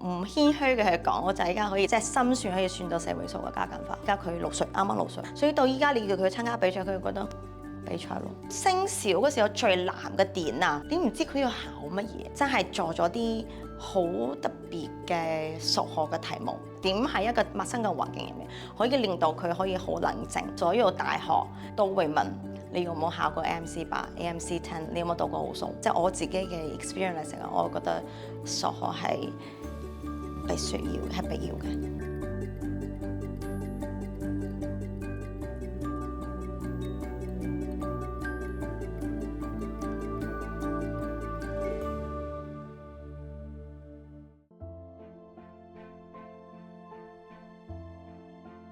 唔謙虛嘅去講，我仔依家可以即係心算可以算到4位數嘅加減法。而家佢6歲，啱啱6歲，所以到依家你叫佢參加比賽，佢會覺得比賽咯。升小嗰時候最難嘅點啊，點唔知佢要考乜嘢？真係做咗啲好特別嘅數學嘅題目。點喺一個陌生嘅環境入面，可以令到佢可以好冷靜。所有大學都會問你有冇考過 AMC8、AMC10，你有冇讀過奧數？即係我自己嘅 experience 嚟講，我覺得數學係必須要，係必要嘅。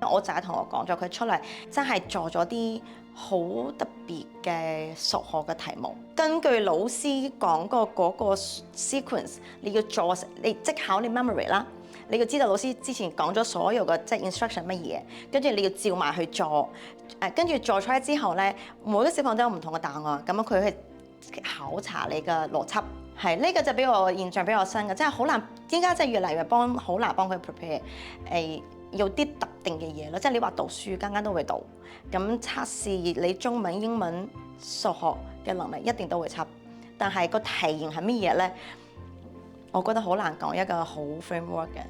我仔同我講咗，佢出嚟真係做咗啲好特別嘅數學嘅題目。根據老師講過嗰個 sequence， 你要做，你即考你 memory 啦。你要知道老師之前講咗所有嘅即 instruction 乜嘢，跟住你要照埋去做。跟住做出嚟之後咧，每個小朋友都有唔同嘅答案。咁樣佢去考察你嘅邏輯。係呢個就俾我印象比較深嘅，真係好難。依家真係越嚟越好難幫佢 prepare 有啲特定嘅嘢咯，即係你話讀書，間間都會讀。咁測試你中文、英文、數學嘅能力一定都會測，但係個題型係乜嘢咧？我覺得好難講一個好 framework 嘅。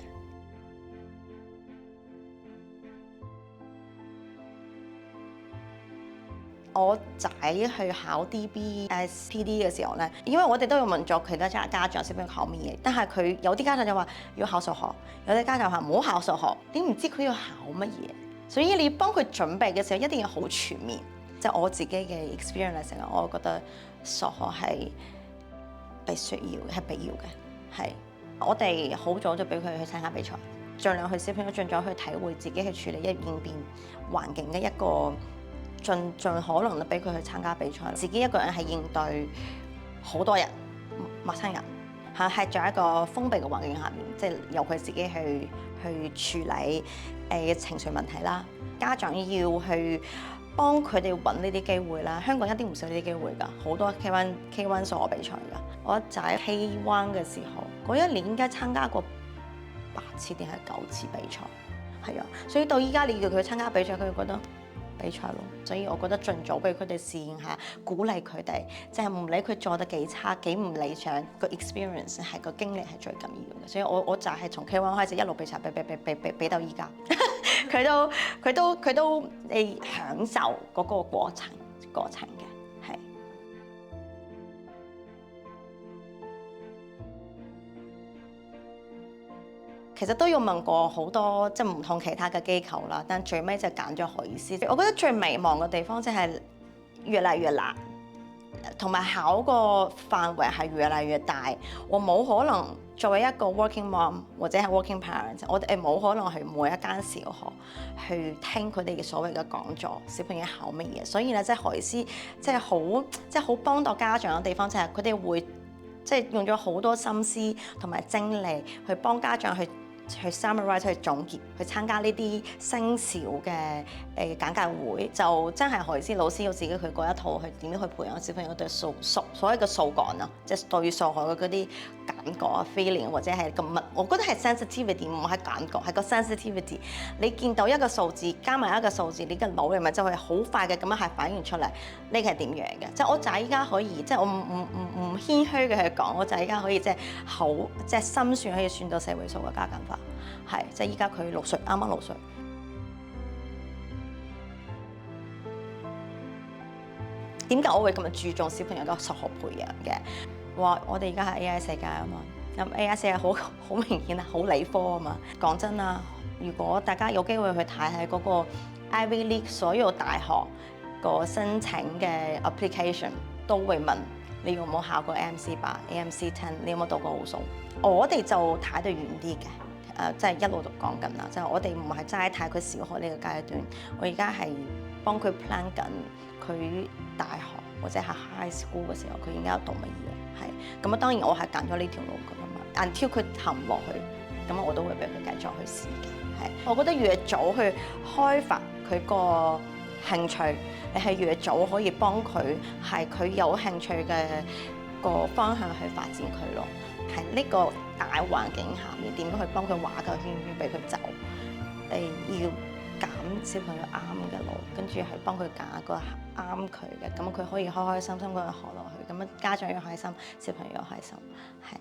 我仔去考 DBS、PD 嘅時候咧，因為我哋都有問咗其他家長小朋友考乜嘢，但係佢有啲家長就話要考數學，有啲家長話唔好考數學，點唔知佢要考乜嘢？所以你幫佢準備嘅時候一定要好全面。即係我自己嘅 experience 嚟講，我覺得數學係必須要，係必要嘅。係我哋好早就俾佢去參加比賽，盡量去小朋友盡咗去體會自己去處理應變環境嘅一個。盡可能俾佢去參加比賽，自己一個人係應對好多人、陌生人，係在一個封閉嘅環境下面，即係由佢自己去處理情緒問題啦。家長要去幫佢哋揾呢啲機會啦。香港一啲唔少呢啲機會㗎，好多 K1 數學比賽㗎。我仔 K1 嘅時候，嗰一年應該參加過8次定係9次比賽，係啊。所以到依家你叫佢參加比賽，佢會覺得比賽咯，所以我覺得盡早俾佢哋試驗下，鼓勵佢哋，即係唔理佢做得幾差幾唔理想，個 experience 係個經歷係最緊要嘅。所以我就係從 K1 開始一路比賽，比到依家，佢都享受嗰個過程嘅。其實都要問過好多即係唔同其他嘅機構啦，但最尾就揀咗何醫師。我覺得最迷茫嘅地方即係越嚟越難，同埋考個範圍係越嚟越大。我冇可能作為一個 working mom 或者係 working parent， 我哋冇可能去每一間小學去聽佢哋嘅所謂嘅講座，小朋友考乜嘢。所以咧，即係何醫師即係好幫到家長嘅地方，就係佢哋會即係用咗好多心思同埋精力去幫家長去 summarize 去總結，去參加呢啲升小嘅簡介會，就真係何醫師老師要自己去嗰一套去點樣去培養小朋友對所謂嘅數感啊，即係對數學嘅嗰啲感覺啊 feeling 或者係個乜，我覺得係 sensitivity 唔係感覺，係個 sensitivity。你見到一個數字加埋一個數字，你嘅腦入面就係好快嘅咁樣係反映出嚟，呢個係點樣嘅？即係我仔依家可以，即係我唔謙虛嘅去講，我仔依家可以即係心算可以算到4位數嘅加減法。係，即係依家佢6歲，啱啱6歲。點解我會咁樣注重小朋友嘅數學培養嘅？我哋而家係 AI 世界啊嘛，咁 AI 世界好明顯啊，好理科啊嘛。講真啊，如果大家有機會去睇下嗰個 Ivy League 所有大學個申請嘅 application， 都會問你有冇考過 AMC8、AMC10， 你有冇讀過奧數？我哋就睇得遠啲嘅。即係一路都講緊啦，即係我哋唔係齋睇佢小學呢個階段，我而家係幫佢 plan 緊佢大學或者係 high school 嘅時候，佢應該有讀乜嘢？係咁啊，當然我係揀咗呢條路㗎嘛，until 佢行唔落去，咁我都會俾佢繼續去試嘅。係，我覺得越早去開發佢個興趣，你係越早可以幫佢係佢有興趣嘅個方向去發展佢咯。喺呢個大環境下面點樣去幫佢畫個圈圈俾佢走，要揀小朋友啱嘅路，跟住係幫佢揀一個啱佢嘅，咁佢可以開開心心咁樣學落去，咁樣家長又開心，小朋友又開心，係。